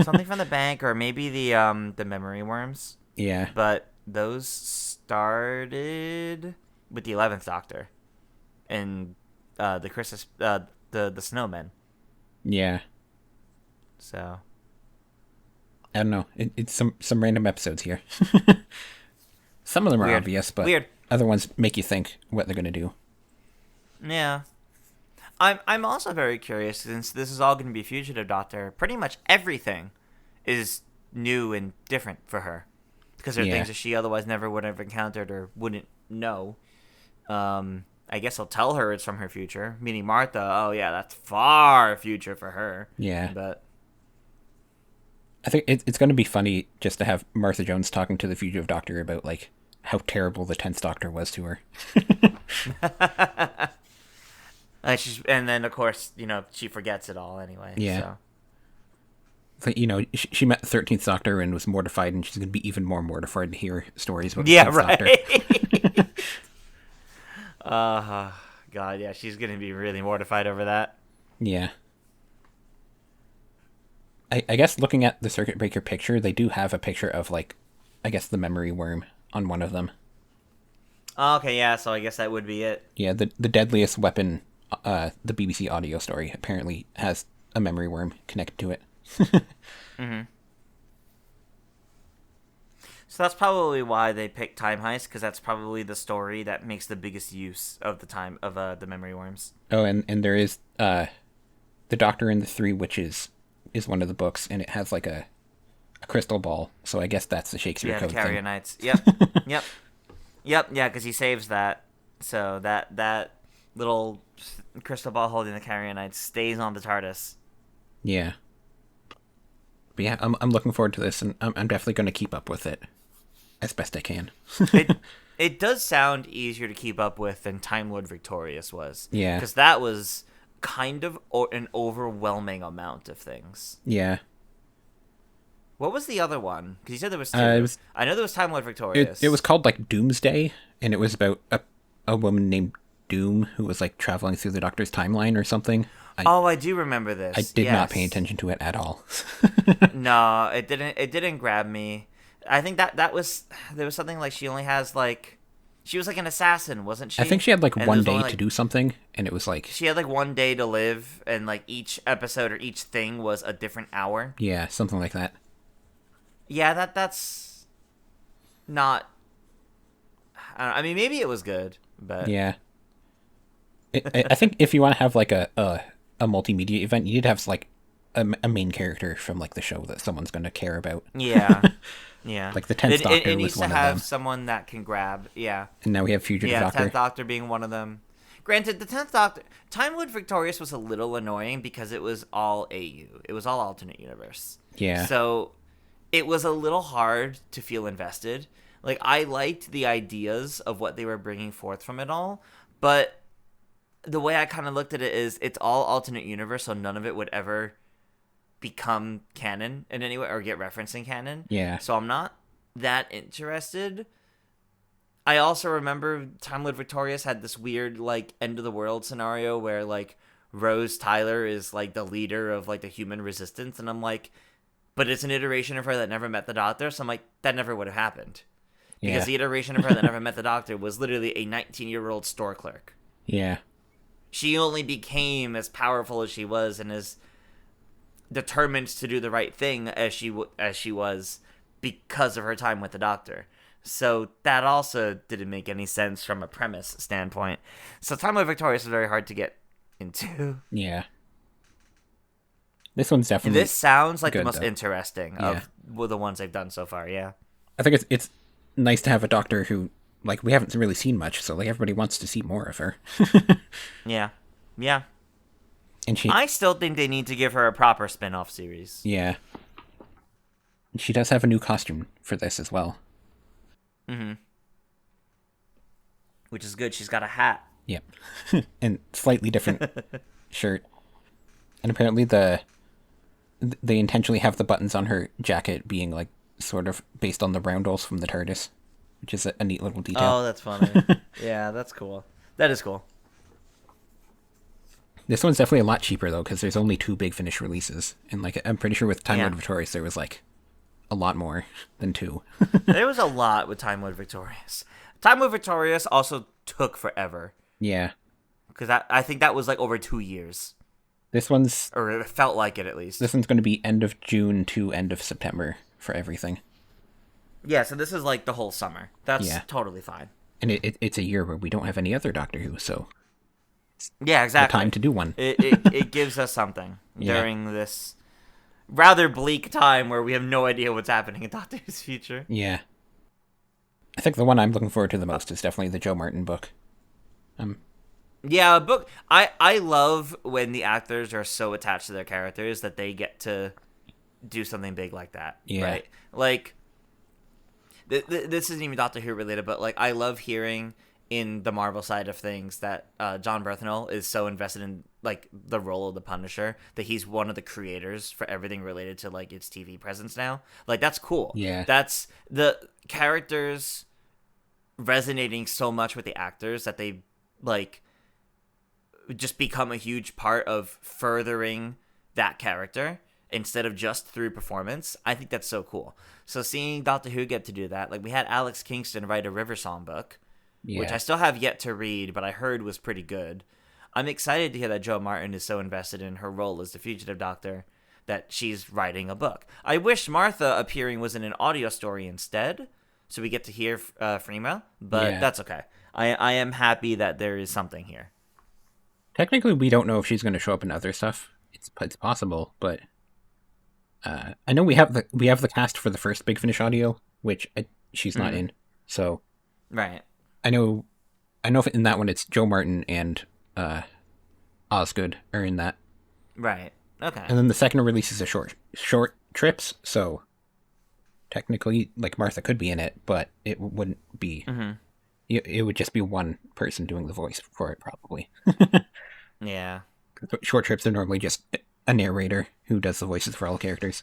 Something from the bank, or maybe the memory worms. Yeah, But those started with the 11th Doctor and the Christmas the snowmen. yeah. So I don't know. It's some random episodes here. Some of them are Weird. obvious, but Weird. other ones make you think what they're gonna do. yeah. I'm also very curious, since this is all going to be Fugitive Doctor. Pretty much everything is new and different for her, because there are Yeah. things that she otherwise never would have encountered or wouldn't know. I guess I'll tell her it's from her future, meaning Martha. Oh yeah, that's far future for her. Yeah. But I think it's going to be funny just to have Martha Jones talking to the fugitive doctor about like how terrible the 10th Doctor was to her. and then of course she forgets it all anyway. Yeah. So. But, she met the 13th Doctor and was mortified, and she's going to be even more mortified to hear stories about Yeah, the 10th Doctor. right. God, yeah, she's gonna be really mortified over that. Yeah. I guess looking at the Circuit Breaker picture, they do have a picture of, like, I guess the memory worm on one of them. Okay, yeah, so I guess that would be it. Yeah, the deadliest weapon, the BBC audio story, apparently has a memory worm connected to it. Mm-hmm. So that's probably why they picked Time Heist, because that's probably the story that makes the biggest use of the memory worms. Oh, and there is The Doctor and the Three Witches is one of the books, and it has like a crystal ball. So I guess that's the Shakespeare Yeah, the code thing. Carianites. Yep, yep, yeah, because he saves that. So that little crystal ball holding the Carianites stays on the TARDIS. Yeah. But yeah, I'm looking forward to this, and I'm definitely going to keep up with it as best I can. It does sound easier to keep up with than Time Lord Victorious was. Yeah. Because that was kind of an overwhelming amount of things. Yeah. What was the other one? Because you said there was two. I know there was Time Lord Victorious. It was called like Doomsday, and it was about a woman named Doom who was like traveling through the Doctor's timeline or something. I do remember this. I did not pay attention to it at all. No, it didn't. It didn't grab me. I think there was something like she only has like, she was like an assassin, wasn't she? I think she had like And one there was day only, to like, do something, and it was like she had like one day to live, and like each episode or each thing was a different hour. yeah, something like that. Yeah, that's not. I mean, maybe it was good, but Yeah. I think if you want to have like a multimedia event, you need to have like a main character from like the show that someone's going to care about. yeah, yeah. Like the 10th Doctor it was needs one to of have them. someone that can grab. Yeah, And now we have Fugitive yeah. Doctor. 10th Doctor being one of them. Granted, the 10th Doctor, Time Lord Victorious was a little annoying because it was all AU. It was all alternate universe. Yeah. So it was a little hard to feel invested. Like, I liked the ideas of what they were bringing forth from it all, but the way I kind of looked at it is it's all alternate universe, so none of it would ever become canon in any way or get referenced in canon. Yeah. So I'm not that interested. I also remember Time Lord Victorious had this weird, like, end of the world scenario where, like, Rose Tyler is, like, the leader of, like, the human resistance, and I'm like, but it's an iteration of her that never met the Doctor, so I'm like, that never would have happened. Because Yeah. the iteration of her that never met the Doctor was literally a 19-year-old store clerk. Yeah. she only became as powerful as she was and as determined to do the right thing as she was because of her time with the Doctor. So that also didn't make any sense from a premise standpoint. So Time Lord Victorious is very hard to get into. Yeah. This one's definitely This sounds like good, the most though. interesting of the ones they've done so far, yeah. I think it's nice to have a Doctor who, like, we haven't really seen much, so like everybody wants to see more of her. Yeah. Yeah. And I still think they need to give her a proper spin-off series. yeah. She does have a new costume for this as well. Mm-hmm. Which is good. She's got a hat. Yep. And slightly different shirt. And apparently they intentionally have the buttons on her jacket being like sort of based on the roundels from the TARDIS, which is a neat little detail. Oh, that's funny. Yeah, that's cool. That is cool. This one's definitely a lot cheaper though, because there's only 2 Big Finish releases, and like I'm pretty sure with Time Lord Victorious there was like a lot more than 2. There was a lot with Time Lord Victorious. Time Lord Victorious also took forever. Yeah. Because I think that was like over 2 years. This one's... Or it felt like it, at least. This one's going to be end of June to end of September for everything. Yeah, so this is like the whole summer. That's totally fine. And it's a year where we don't have any other Doctor Who, so... Yeah, exactly. Time to do one. It gives us something during this rather bleak time where we have no idea what's happening in Doctor Who's future. Yeah. I think the one I'm looking forward to the most is definitely the Joe Martin book. Yeah, book. I love when the actors are so attached to their characters that they get to do something big like that. Yeah. Right? Like, this isn't even Doctor Who related, but like I love hearing in the Marvel side of things that John Berthnell is so invested in like the role of the Punisher that he's one of the creators for everything related to like its TV presence now. Like that's cool. Yeah. That's the characters resonating so much with the actors that they like just become a huge part of furthering that character instead of just through performance. I think that's so cool. So seeing Doctor Who get to do that, like we had Alex Kingston write a River Song book, which I still have yet to read, but I heard was pretty good. I'm excited to hear that Joe Martin is so invested in her role as the Fugitive Doctor that she's writing a book. I wish Martha appearing was in an audio story instead, so we get to hear Freema, but that's okay. I am happy that there is something here. Technically, we don't know if she's going to show up in other stuff. It's possible, but I know we have the cast for the first Big Finish audio, which she's not in. So right. I know if in that one it's Joe Martin and Osgood are in that. Right. Okay. And then the second release is a short trips, so technically, like Martha could be in it, but it wouldn't be. Mm-hmm. It would just be one person doing the voice for it, probably. Yeah. Short trips are normally just a narrator who does the voices for all characters.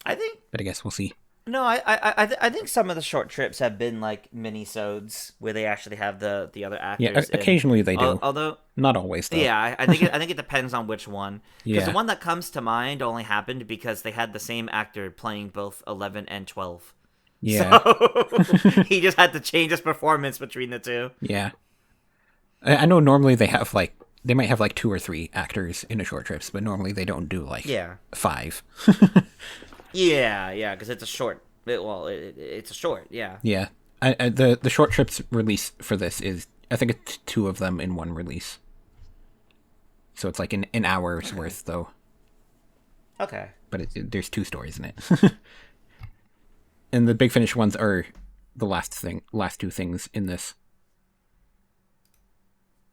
But I guess we'll see. No, I think some of the short trips have been like mini-sodes where they actually have the other actors. Yeah, occasionally they do. Although not always, though. Yeah, I think it depends on which one. Because Yeah. the one that comes to mind only happened because they had the same actor playing both 11 and 12. Yeah. So he just had to change his performance between the two. Yeah. I know normally they might have like 2 or 3 actors in a short trips, but normally they don't do like 5. Yeah, because it's a short. It's a short, yeah. Yeah. The short trips release for this is, I think it's 2 of them in one release. So it's like an hour's worth, though. Okay. But there's 2 stories in it. And the Big Finish ones are the last 2 things in this.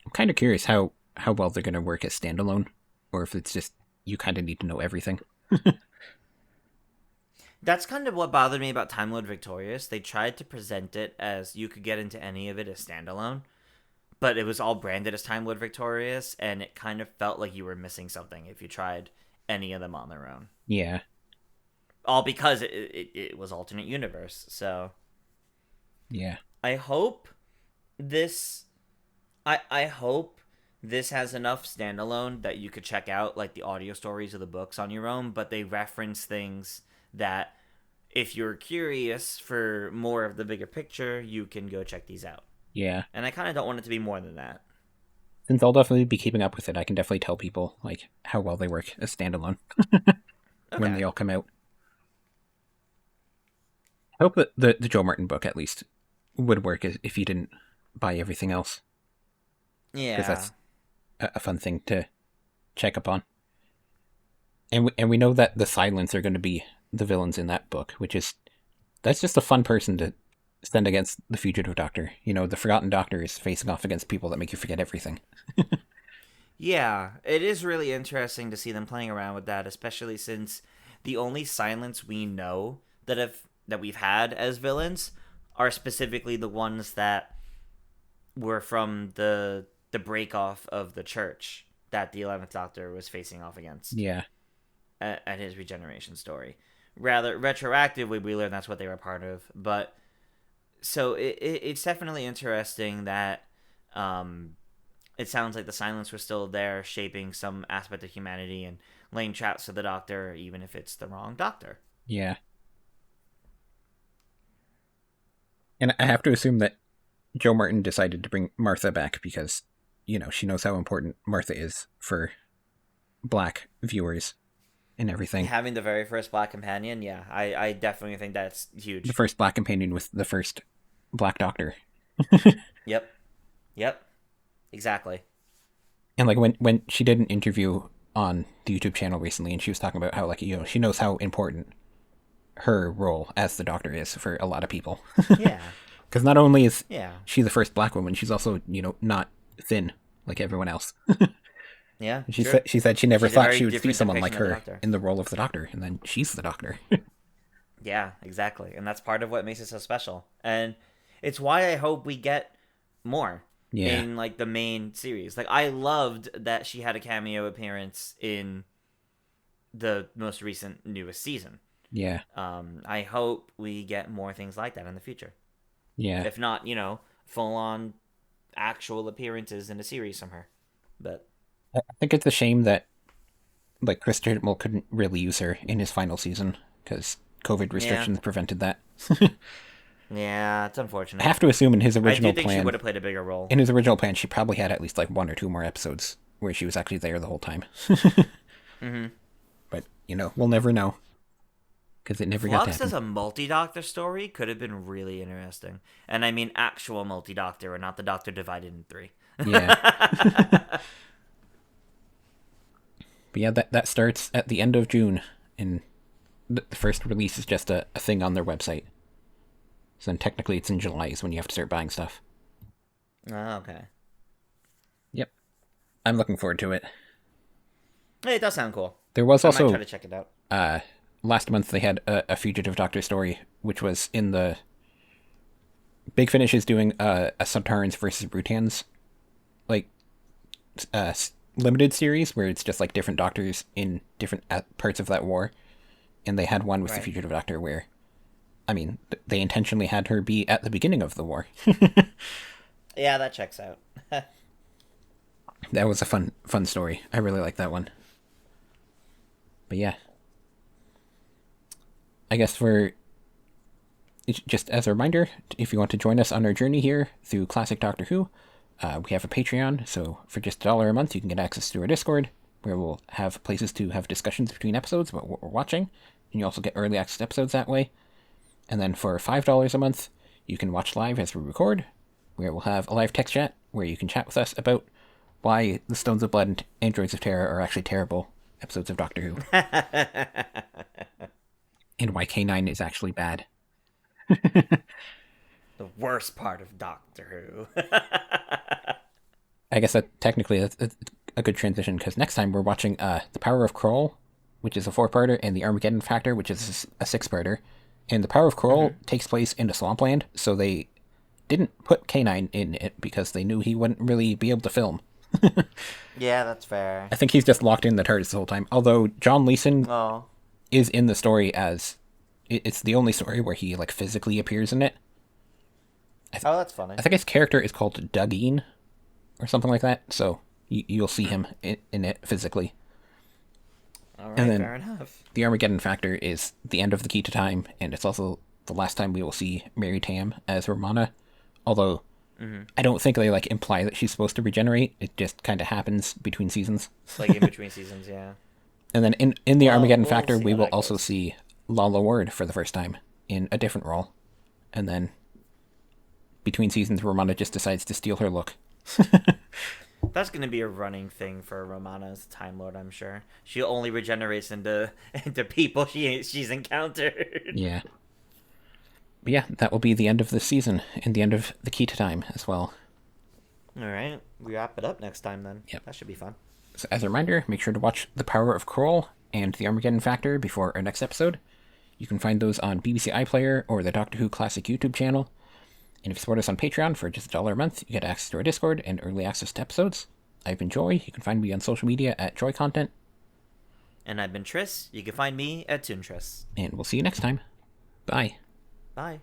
I'm kind of curious how well they're going to work as standalone, or if it's just you kind of need to know everything. That's kind of what bothered me about Time Lord Victorious. They tried to present it as you could get into any of it as standalone, but it was all branded as Time Lord Victorious, and it kind of felt like you were missing something if you tried any of them on their own. Yeah. All because it was alternate universe, so... Yeah. I hope this has enough standalone that you could check out like the audio stories of the books on your own, but they reference things that if you're curious for more of the bigger picture, you can go check these out. Yeah. And I kind of don't want it to be more than that. Since I'll definitely be keeping up with it, I can definitely tell people like how well they work as standalone when Okay. they all come out. I hope that the Joe Martin book at least would work if you didn't buy everything else, because Yeah. that's a fun thing to check up on. And we know that the Silents are going to be the villains in that book, which is that's just a fun person to send against the fugitive doctor. You know, the forgotten doctor is facing off against people that make you forget everything. Yeah, it is really interesting to see them playing around with that, especially since the only silence we know that we've had as villains are specifically the ones that were from the break off of the church that the 11th Doctor was facing off against Yeah, at his regeneration story. Rather retroactively, we learn that's what they were part of, but so it's definitely interesting that um, it sounds like the silence was still there, shaping some aspect of humanity and laying traps to the Doctor, even if it's the wrong Doctor. yeah. And I have to assume that Joe Martin decided to bring Martha back because, you know, she knows how important Martha is for black viewers and everything. Having the very first Black companion, yeah, I definitely think that's The huge. first black companion with the first black doctor. Yep, yep, exactly. And like when she did an interview on the YouTube channel recently, and she was talking about how like you know she knows how important her role as the doctor is for a lot of people. Yeah, Because not only is yeah, she the first black woman, she's also you know not thin like everyone else. yeah, She true. said she never She's a thought very she would see different someone like depiction of the her Doctor. in the role of the doctor, and then she's the doctor. Yeah, exactly. And that's part of what makes it so special. And it's why I hope we get more Yeah, in like the main series. Like I loved that she had a cameo appearance in the most recent newest season. yeah, I hope we get more things like that in the future. yeah. If not, full on actual appearances in a series from her. But I think it's a shame that like Chris Chibnall couldn't really use her in his final season because COVID yeah. restrictions prevented that. Yeah, it's I unfortunate. have to assume I do think she would have played a bigger role. in his original plan, she probably had at least like one or two more episodes where she was actually there the whole time. Mm-hmm. But you know, we'll never know because it never got to Flux happen. as a multi-doctor story could have been really interesting. And I mean actual multi-doctor and not the Doctor divided in three. Yeah, but yeah, that starts at the end of June, and the first release is just a thing on their website. So then technically, it's in July is when you have to start buying stuff. Oh, okay. Yep, I'm looking forward to it. Hey, it does sound cool. There was I might try also to check it out. last month they had a fugitive doctor story, which was in the Big Finish is doing a Sontarans versus Brutans like limited series where it's just like different doctors in different parts of that war, and they had one with the Right. fugitive doctor where, I mean, they intentionally had her be at the beginning of the war. Yeah, that checks out. That was a fun story. I really like that one. But yeah, I guess for just as a reminder, if you want to join us on our journey here through classic Doctor Who, we have a Patreon. So for just $1 a month, you can get access to our Discord, where we'll have places to have discussions between episodes about what we're watching, and you also get early access to episodes that way. And then for $5 a month, you can watch live as we record, where we'll have a live text chat where you can chat with us about why the Stones of Blood and Androids of Terror are actually terrible episodes of Doctor Who, and why K9 is actually bad. The worst part of Doctor Who. I guess that technically that's a good transition because next time we're watching The Power of Kroll, which is a four-parter, and The Armageddon Factor, which is a six-parter. And The Power of Kroll takes place in a swampland, so they didn't put K9 in it because they knew he wouldn't really be able to film. Yeah, that's fair. I think he's just locked in the TARDIS the whole time. Although John Leeson Oh. is in the story as it's the only story where he like physically appears in it. Oh, that's funny. I think his character is called Dougine or something like that. So you'll see him in it physically. All right, And then fair enough. the Armageddon Factor is the end of the Key to Time, and it's also the last time we will see Mary Tam as Romana. Although I don't think they like imply that she's supposed to regenerate. It just kind of happens between seasons. Like in between seasons, yeah. And then in the Armageddon we'll Factor, see we how will that also goes. see Lala Ward for the first time in a different role. And then between seasons, Romana just decides to steal her look. That's gonna be a running thing for Romana as a Time Lord, I'm sure. She only regenerates into people she's encountered. Yeah. But yeah, that will be the end of this season and the end of the Key to Time as well. All right, we wrap it up next time then. Yep. That should be fun. So as a reminder, make sure to watch The Power of Kroll and The Armageddon Factor before our next episode. You can find those on BBC iPlayer or the Doctor Who Classic YouTube channel. And if you support us on Patreon for just $1 a month, you get access to our Discord and early access to episodes. I've been Joy. You can find me on social media at Joy Content. And I've been Triss. You can find me at ToonTriss. And we'll see you next time. Bye. Bye.